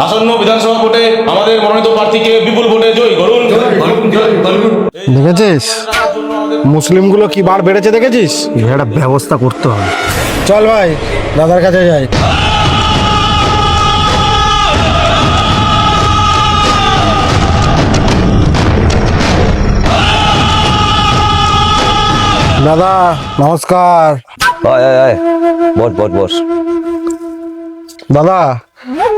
আসন্ন বিধানসভা ভোটে আমাদের মনোনীত প্রার্থীকে বিপুল ভোটে জয়ী করুন। দেখেছিস মুসলিমগুলো কি বার বেড়েছে দেখেছিস? একটা ব্যবস্থা করতে হবে। চল ভাই দাদার কাছে যাই। দাদা নমস্কার। আয় আয় আয়, বস বস বস। দাদা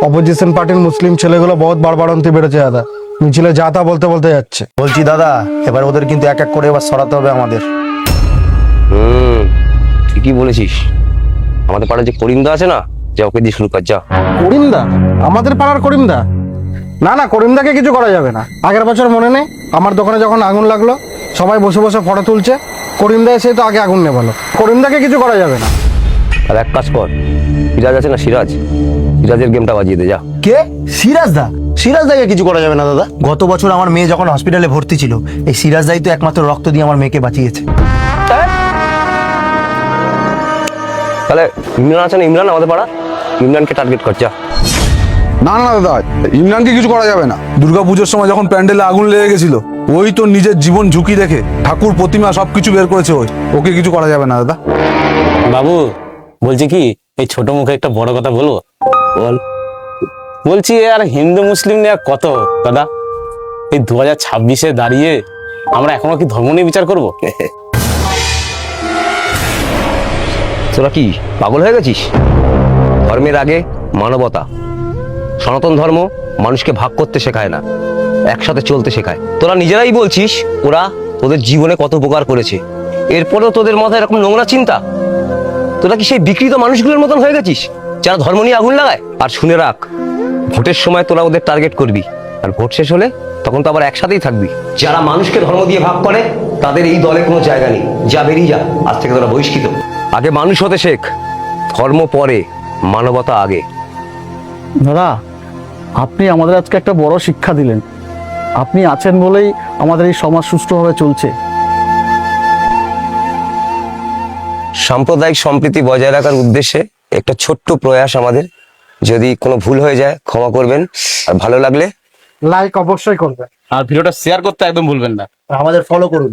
অপোজিশন পার্টির মুসলিম ছেলেগুলো বহুত বাড়বাড়ন্তি বেড়েছে দাদা, মিছিলে যা তা বলতে বলতে যাচ্ছে। বলছি দাদা, এবার ওদের কিন্তু এক এক করে এবার সরাতে হবে আমাদের। ঠিকই বলেছিস। আমাদের পাড়ায় যে করিমদা আছে না, যা ওকে দিয়ে শুরু কর যা। করিমদা? আমাদের পাড়ার করিমদা? না না, করিমদাকে কিছু করা যাবে না। আগের বছর মনে নেই আমার দোকানে যখন আগুন লাগলো, সবাই বসে বসে ফটো তুলছে, করিমদা এসে তো আগে আগুন নেভালো। করিমদাকে কিছু করা যাবে না। আর এক কাজ কর, সিরাজ আছে না, সিরাজের গেমটা বাজিয়ে দে যা। কে? সিরাজ দা? সিরাজ দাকে কিছু করা যাবে না দাদা। গত বছর আমার মেয়ে যখন হসপিটালে ভর্তি ছিল, এই সিরাজ দাই তো একমাত্র রক্ত দিয়ে আমার মেয়েকে বাঁচিয়েছে। তাহলে ইমরান আছে না, ইমরান আমাদের পাড়া, ইমরানকে টার্গেট কর যা। না না দাদা, ইমরানকে কিছু করা যাবে না। দুর্গাপুজোর সময় যখন প্যান্ডেলে আগুন লেগে গেছিল, ওই তো নিজের জীবন ঝুঁকি রেখে ঠাকুর প্রতিমা সবকিছু বের করেছে, ওকে কিছু করা যাবে না দাদা। বাবু বলছি কি, এই ছোট মুখে একটা বড় কথা বলবো? বল। বলছি আর হিন্দু মুসলিম নিয়ে আর কত দাদা, এই 2026-এ দাঁড়িয়ে আমরা এখনো কি ধর্ম নিয়ে বিচার করব? তোরা কি পাগল হয়ে গেছিস? ধর্মের আগে মানবতা। সনাতন ধর্ম মানুষকে ভাগ করতে শেখায় না, একসাথে চলতে শেখায়। তোরা নিজেরাই বলছিস ওরা তোদের জীবনে কত উপকার করেছে, এরপরেও তোদের মাথায় এরকম নোংরা চিন্তা। তোরা কি সেই বিকৃত মানুষগুলোর মতন হয়ে গেছিস যারা ধর্ম নিয়ে আগুন লাগায়? আর শুনে রাখ, ভোটের সময় তোরা ওদের টার্গেট করবি, আর ভোট শেষ হলে তখন তো আবার একসাথেই থাকবি। যারা মানুষকে ধর্ম দিয়ে ভাগ করে তাদের এই দলে কোনো জায়গা নেই। যা বেরিয়ে যা, আজ থেকে তোরা বহিষ্কৃত। আগে মানুষ হতে শেখ, ধর্ম পরে, মানবতা আগে। দাদা আপনি আমাদের আজকে একটা বড় শিক্ষা দিলেন। আপনি আছেন বলেই আমাদের এই সমাজ সুষ্ঠুভাবে চলছে। সাম্প্রদায়িক সম্প্রীতি বজায় রাখার উদ্দেশ্যে একটা ছোট্ট প্রয়াস আমাদের। যদি কোনো ভুল হয়ে যায় ক্ষমা করবেন, আর ভালো লাগলে লাইক অবশ্যই করবে। আর ভিডিওটা শেয়ার করতে একদম ভুলবেন না। আমাদের ফলো করুন।